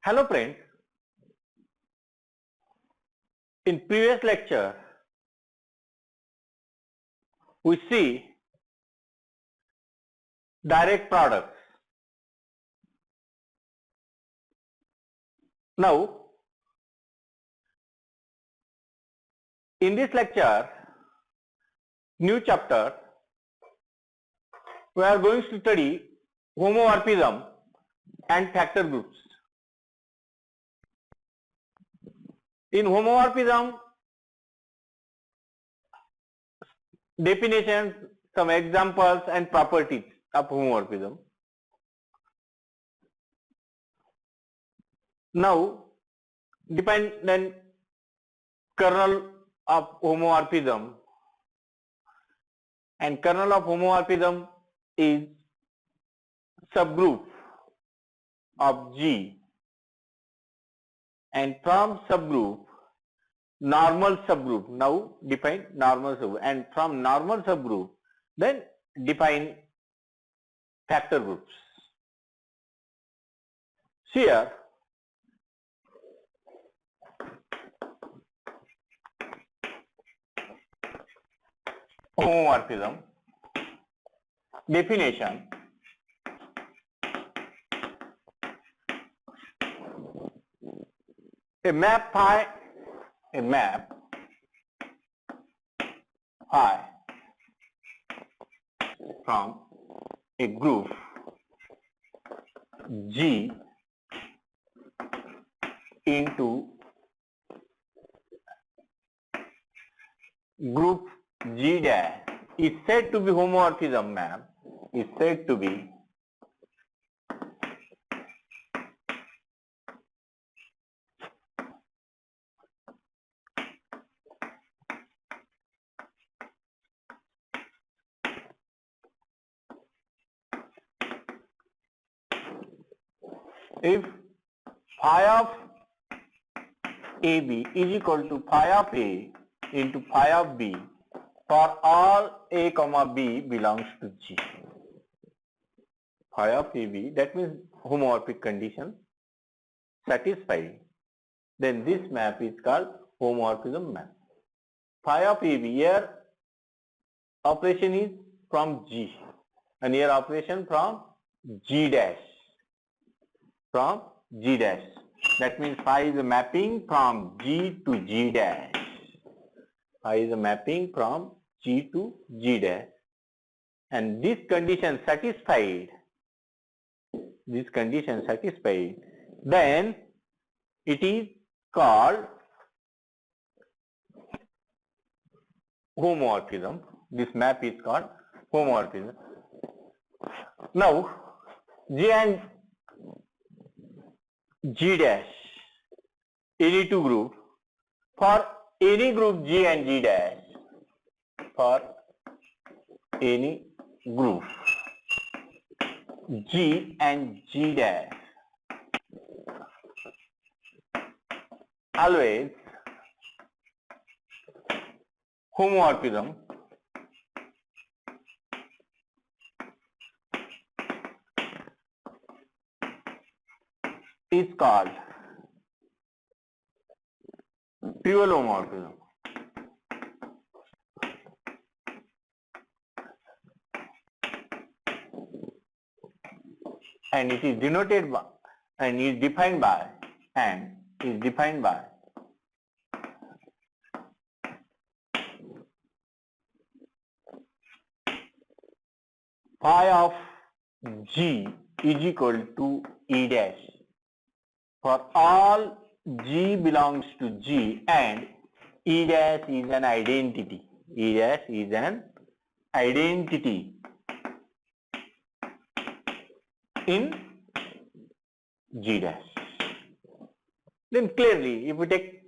Hello friends, in previous lecture we see direct products. Now in this lecture, new chapter, we are going to study homomorphism and factor groups. In homomorphism, definitions, some examples and properties of homomorphism. Now, dependent kernel of homomorphism, and kernel of homomorphism is subgroup of G, and from subgroup normal subgroup, now define normal subgroup, and from normal subgroup then define factor groups. Here homomorphism definition. A map phi from a group G into group G dash is said to be homomorphism map, is said to be if phi of AB is equal to phi of A into phi of B for all A comma B belongs to G. Phi of AB, that means homomorphic condition satisfied, then this map is called homomorphism map. Phi of AB, here operation is from G and here operation from G dash, from G dash. That means phi is a mapping from G to G dash. Phi is a mapping from G to G dash, and this condition satisfied, then it is called homomorphism. This map is called homomorphism. Now G and G dash, any two group, for any group G and G dash, for any group G and G dash, always homomorphism is called dual homomorphism. And it is denoted by and is defined by phi of G is equal to E dash for all G belongs to G and E dash is an identity. E dash is an identity in G dash. Then clearly if we take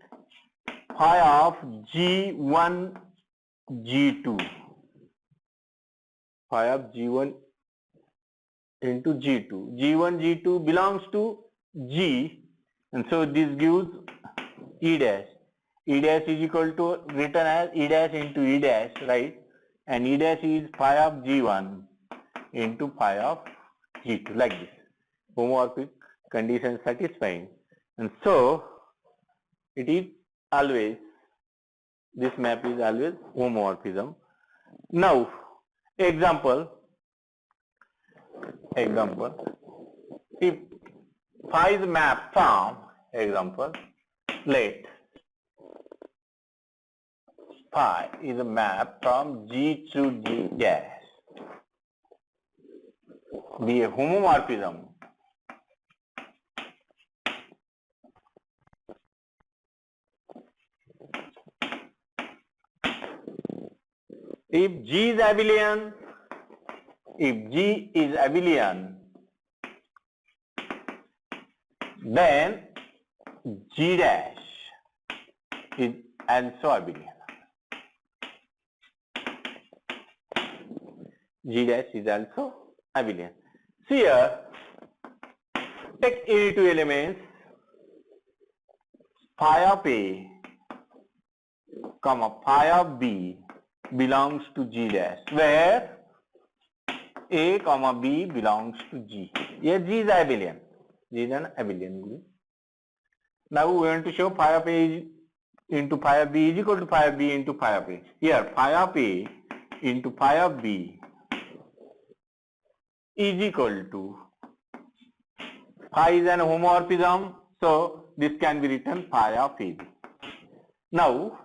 phi of G1 G2, phi of G1 into G2, G1 G2 belongs to G, and so this gives E dash. E dash is equal to written as E dash into E dash, right? And E dash is phi of G1 into phi of G2, like this. Homomorphic condition satisfying. And so it is always, this map is always homomorphism. Now example, if phi is map from, example, let phi is a map from G to G dash be a homomorphism if G is abelian, then G dash is also abelian. G dash is also abelian. So here, take any two elements, phi of A, comma phi of B belongs to G dash, where A comma B belongs to G. Here G is abelian. G is an abelian group. Now we want to show phi of A into phi of B is equal to phi of B into phi of A. Here phi of A into phi of B is equal to, phi is an homomorphism, so this can be written phi of AB. Now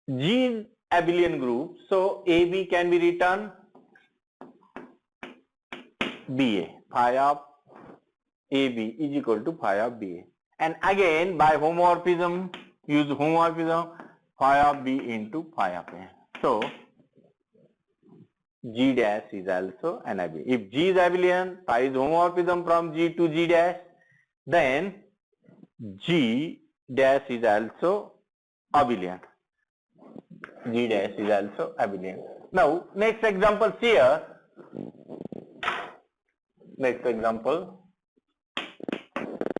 G is abelian group, so AB can be written BA, phi of AB is equal to phi of BA. And again by homomorphism, use homomorphism, phi of B into phi of A. So G dash is also an abelian. If G is abelian, phi is homomorphism from G to G dash, then G dash is also abelian. G dash is also abelian. Now next example here. Next example,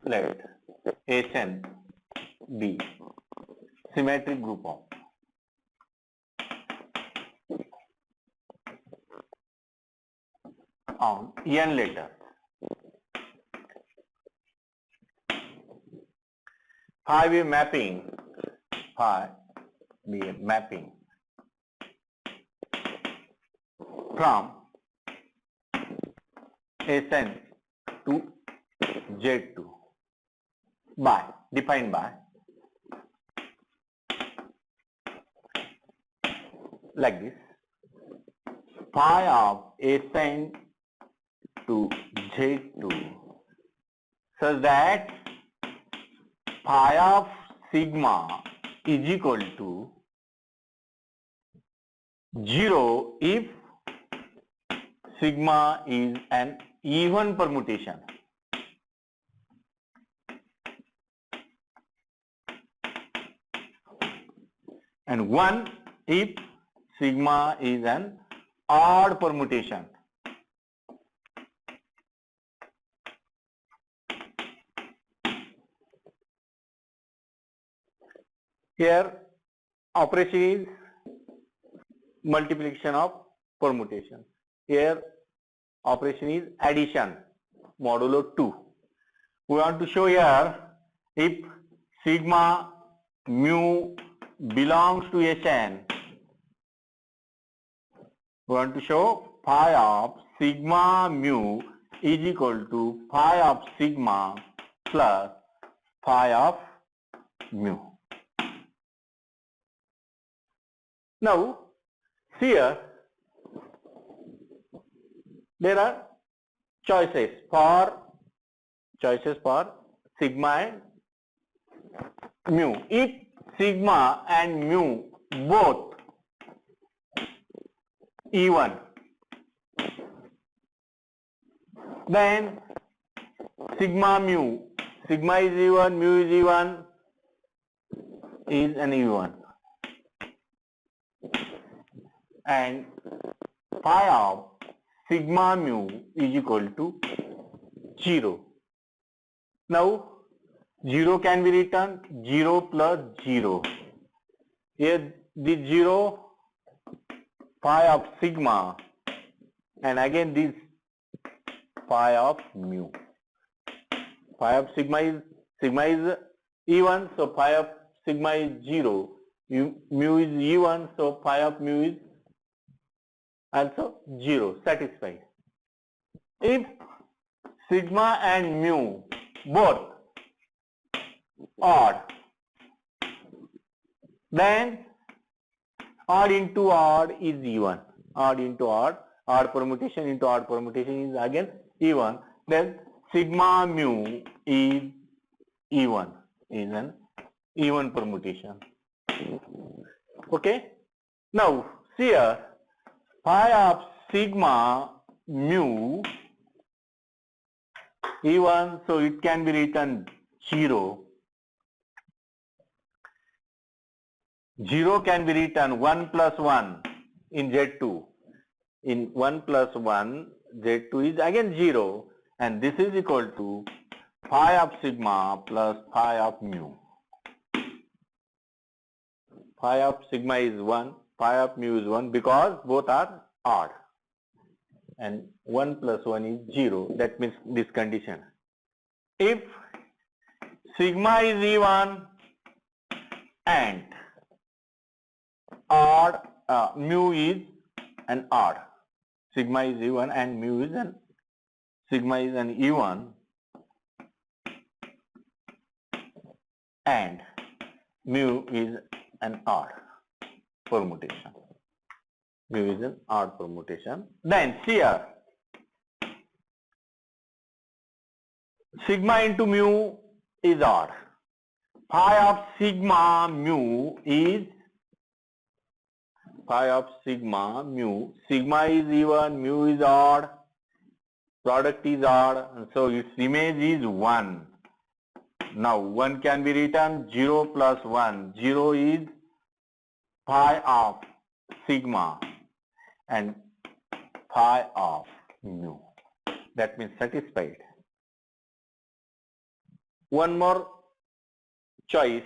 let Sn be symmetric group of on n letters. Phi be mapping from Sn to Z2 by, defined by, like this, phi of Sn to Z2 such that phi of sigma is equal to 0 if sigma is an even permutation. And 1 if sigma is an odd permutation. Here operation is multiplication of permutation. Here operation is addition, modulo 2. We want to show here if sigma mu belongs to Sn, we want to show phi of sigma mu is equal to phi of sigma plus phi of mu. Now here there are choices for sigma and mu. If sigma and mu both even, then sigma is even, mu is even, is an even, and phi of sigma mu is equal to 0. Now 0 can be written 0 plus 0. Here this 0 phi of sigma, and again this phi of mu. phi of sigma is E1, so phi of sigma is 0. Mu is E1, so phi of mu is also 0, satisfied. If sigma and mu both odd, then odd into odd is E1. Odd into odd permutation into odd permutation is again E1. Then sigma mu is E1, is an even permutation. Okay. Now see here, phi of sigma mu E1, so it can be written 0. 0 can be written 1 plus 1 in Z2. In 1 plus 1, Z2 is again 0, and this is equal to phi of sigma plus phi of mu. Phi of sigma is 1, phi of mu is 1 because both are odd. And 1 plus 1 is 0. That means this condition. If sigma is E1 and odd, mu is an odd. Sigma is E1 and mu is an, sigma is an E1 and mu is an odd permutation. Mu is an odd permutation. Then here, sigma into mu is odd. Phi of sigma mu is phi of sigma mu. Sigma is even, mu is odd, product is odd, and so its image is 1. Now 1 can be written 0 plus 1. 0 is phi of sigma and phi of mu. That means satisfied. One more choice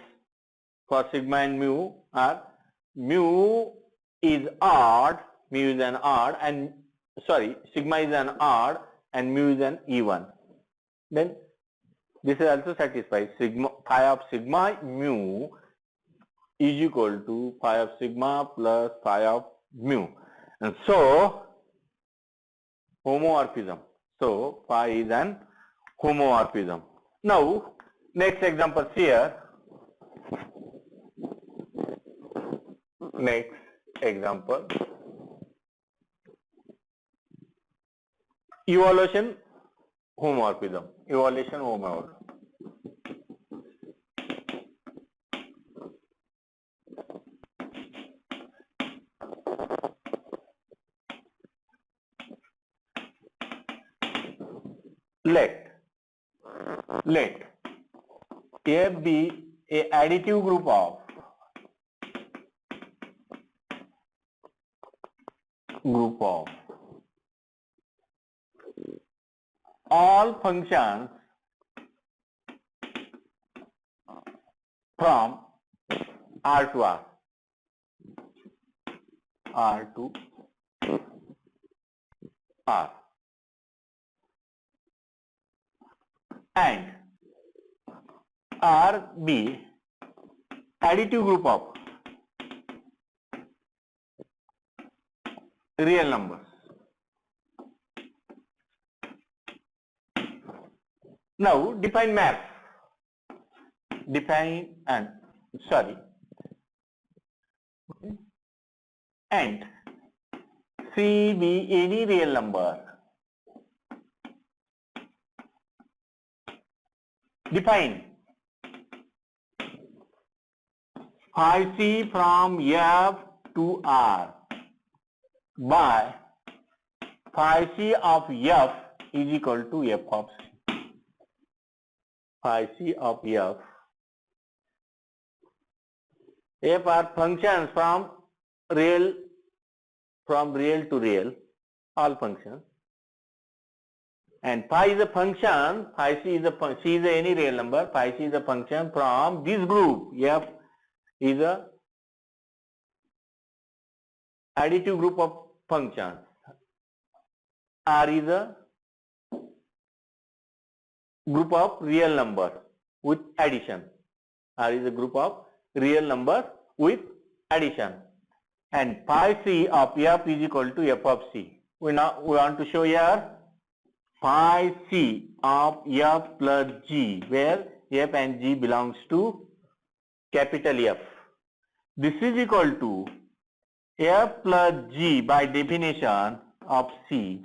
for sigma and mu are mu is odd, mu is an odd, and sorry, sigma is an odd and mu is an even. Then this is also satisfied. Sigma, phi of sigma mu is equal to phi of sigma plus phi of mu. And so homomorphism. So phi is an homomorphism. Now next example here. Next example. Evolution homomorphism. Evolution homomorphism. Let F be a additive group of all functions from R to R. R to R. And R be additive group of real numbers. Now define map. Define and and C be any real number. Define phi C from F to R by phi C of F is equal to F of C. Phi C of F are functions from real to real, all functions. And phi is a function, phi C is any real number, phi C is a function from this group. F is a additive group of functions. R is a group of real numbers with addition. R is a group of real numbers with addition. And phi c of f is equal to f of c. We want to show here phi c of f plus g, where f and g belongs to capital F. This is equal to f plus g by definition of c,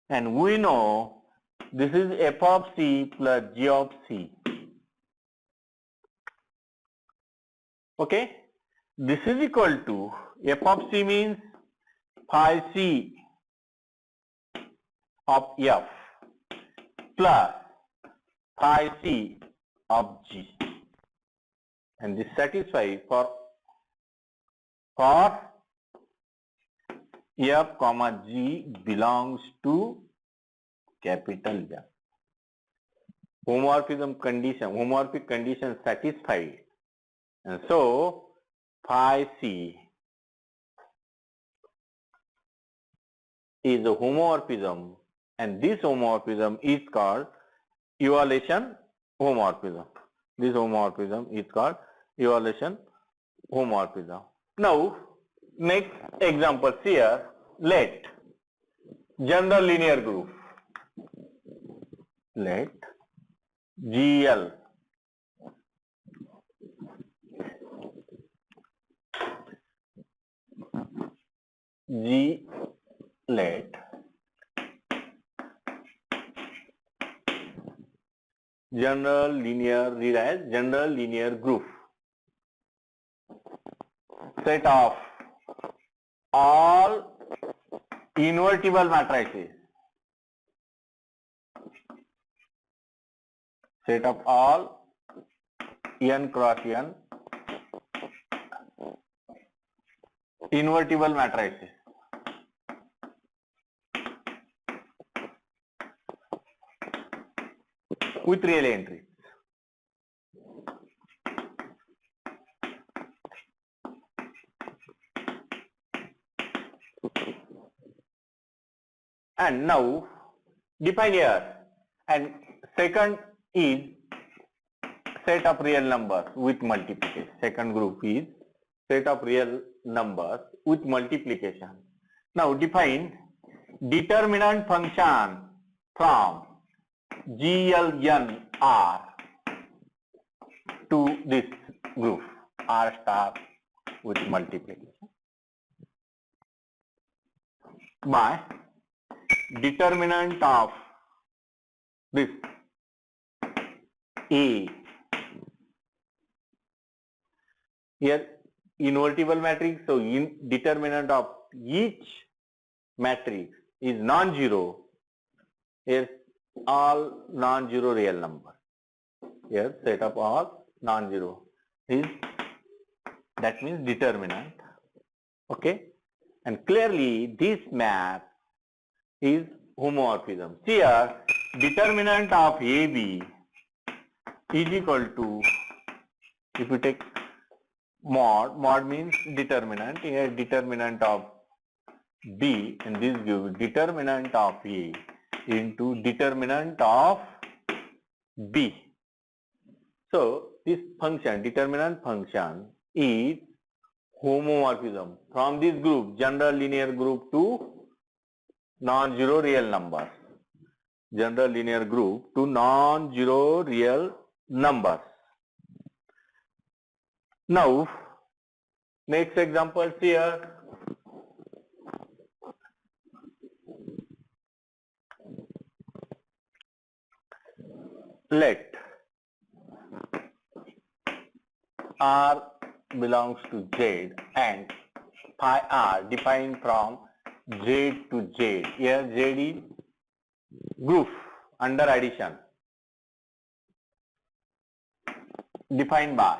and we know this is f of c plus g of c. Okay, this is equal to f of c means phi c of f plus phi c of g, and this satisfies for f comma g belongs to capital F. Homomorphic condition satisfied, and so phi c is a homomorphism, and this homomorphism is called evaluation homomorphism. This homomorphism is called evaluation homomorphism. Now, next example here, let general linear group, let GL G let general linear, read as general linear group, set of all invertible matrices, set of all n cross n invertible matrices with real entries. And now define here, and second is set of real numbers with multiplication. Second group is set of real numbers with multiplication. Now define determinant function from GLN R to this group R star with multiplication by determinant of this A. Here invertible matrix, so determinant of each matrix is non-zero. Here all non-zero real numbers. Here set of all non-zero is, that means determinant. Okay, and clearly this map is homomorphism. Here determinant of AB is equal to, if you take mod means determinant, here determinant of B, and this gives determinant of A into determinant of B. So this function, determinant function, is homomorphism from this group, general linear group, to non-zero real numbers. General linear group to non-zero real numbers. Now, next example here. Let R belongs to Z and phi R defined from Z to Z. Here Z is group under addition defined by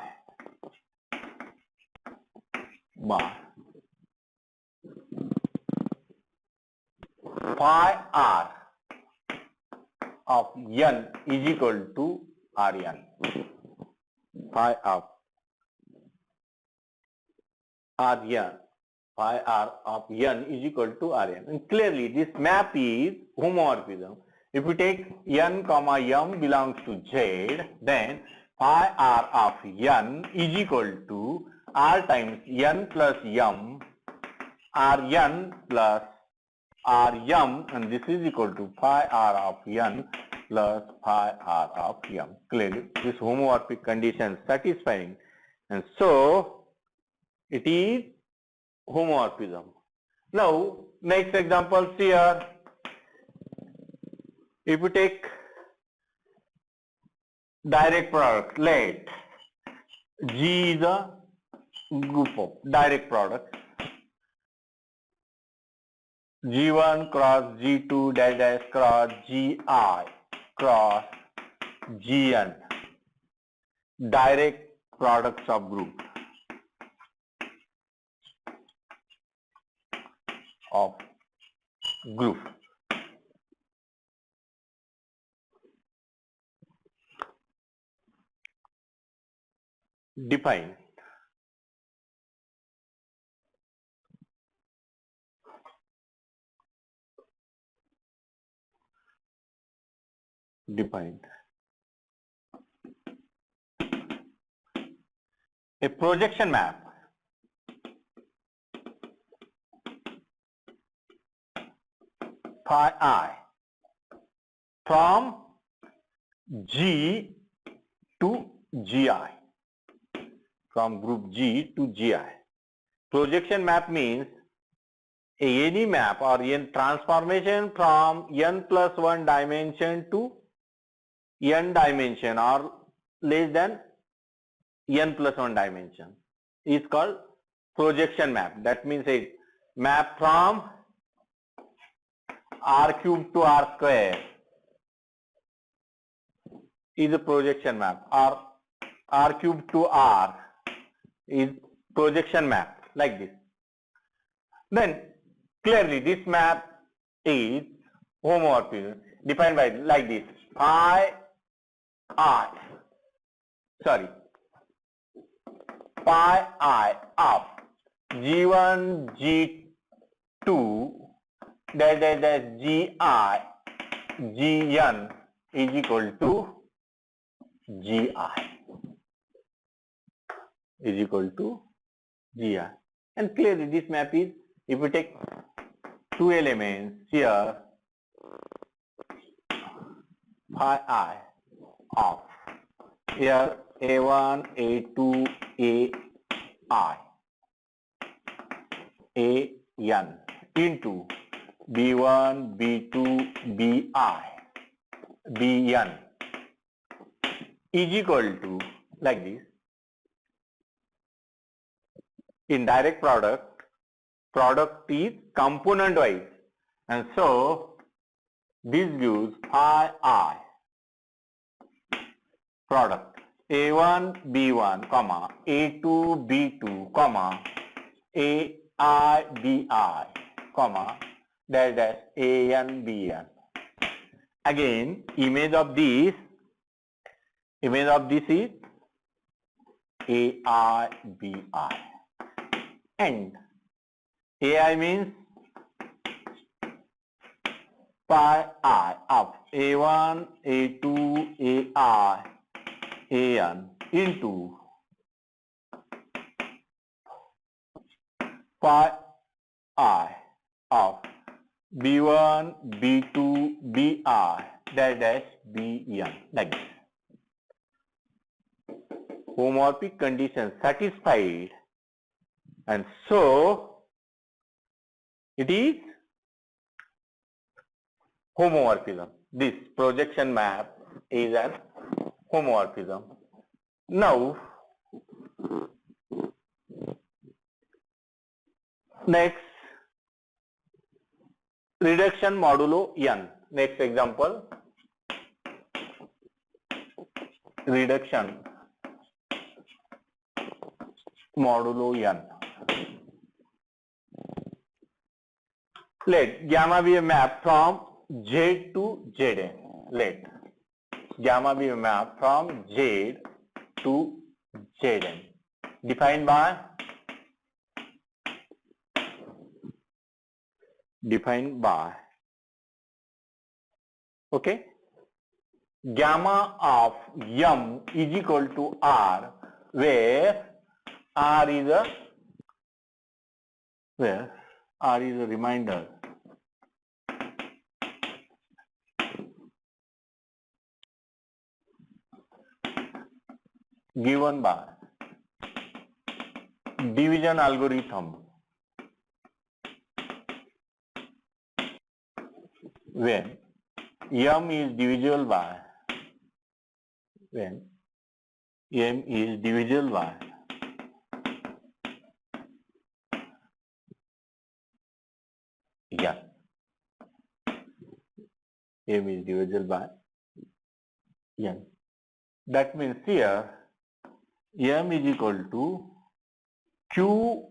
phi R of n is equal to Rn. Phi of Rn, phi R of n is equal to Rn. And clearly this map is homomorphism. If we take n comma m belongs to Z, then phi r of n is equal to r times n plus m rn plus rm, and this is equal to phi r of n plus phi r of m. Clearly, this homomorphic condition satisfying, and so it is homomorphism. Now, next example here. If we take direct product, let G is a group of direct products. G1 cross G2 dash dash cross Gi cross Gn, direct products of group define a projection map phi I from G to Gi, from group G to Gi. Projection map means any map or n transformation from n plus 1 dimension to n dimension or less than n plus 1 dimension is called projection map. That means a map from r cube to r square is a projection map, or r cube to r is projection map, like this. Then clearly this map is homomorphism defined by like this: phi I of G1 G2 dash dash dash Gi Gn is equal to Gi and clearly this map is, if we take two elements here, phi I of here A1 A2 AI AN into B1 B2 BI BN is equal to, like this. In direct product is component wise, and so this gives phi I product A1 B1 comma A2 B2 comma AI BI comma dash dash AN BN. Again, image of this is AI BI, and AI means phi I of A1 A2 AI AN into phi I of B1 B2 BI dash dash BN, like this. Homomorphic condition satisfied, and so it is homomorphism. This projection map is an homomorphism. Now, next, reduction modulo n. Next example, reduction modulo n. Let gamma be a map from Z to Zn. Let gamma be a map from Z to Zn. Defined by Okay. Gamma of M is equal to R, where R is a reminder. Given by division algorithm, when M is divisible by n, m is divisible by m is divisible by n. That means here m is equal to q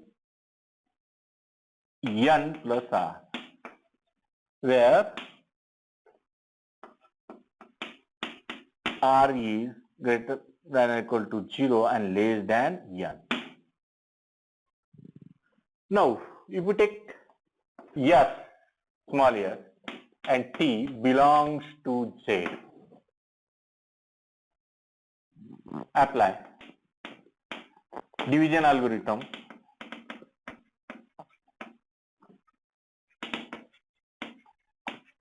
n plus r, where r is greater than or equal to 0 and less than n. Now, if we take s, small s, and t belongs to Z, apply division algorithm.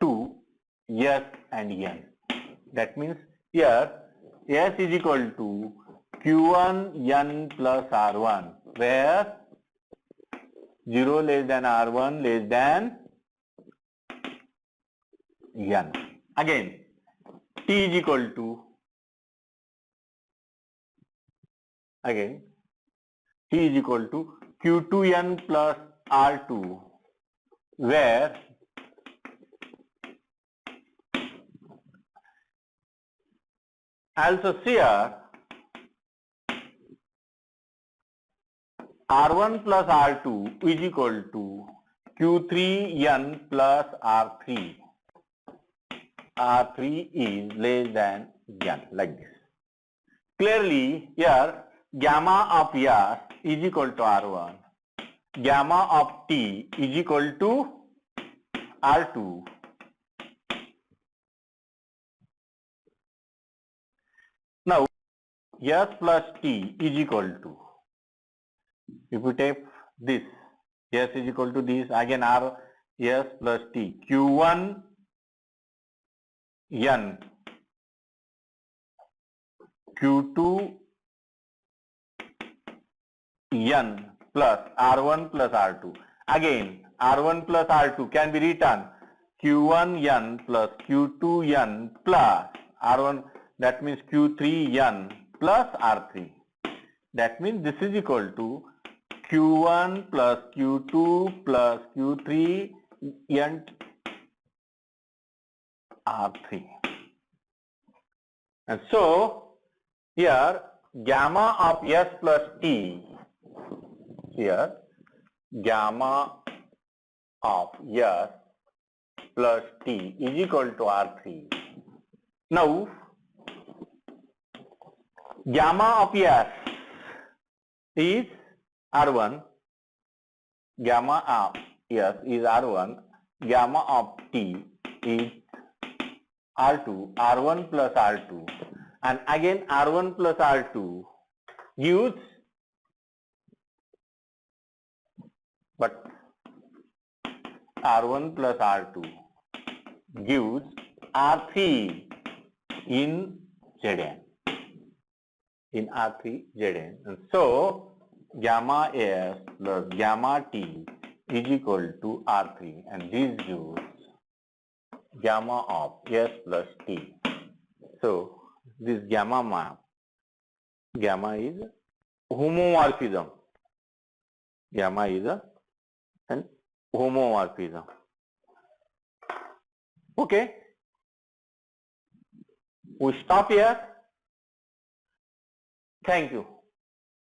To s and n. That means here s is equal to q1 n plus r1, where 0 less than r1 less than n. Again, t is equal to q2n plus r2, where also here r1 plus r2 is equal to q3n plus r3. R3 is less than n, like this. Clearly here gamma of s is equal to r1, gamma of t is equal to r2, now s plus t is equal to, if we take this, s is equal to this, again r s plus t, q1 n q2 n plus r1 plus r2. Again r1 plus r2 can be written q1 n plus q2 n plus r1, that means q3 n plus r3. That means this is equal to q1 plus q2 plus q3 n r3. And so here gamma of s plus t, here gamma of s plus t is equal to r3. Now gamma of s is r1, gamma of s is r1, gamma of t is r2, r1 plus r2, and again r1 plus r2 gives, but r1 plus r2 gives r3 in Zn, and so gamma s plus gamma t is equal to r3, and this gives gamma of s plus t. So this gamma map, gamma is homomorphism, gamma is an homomorphism. Okay, we stop here. Thank you.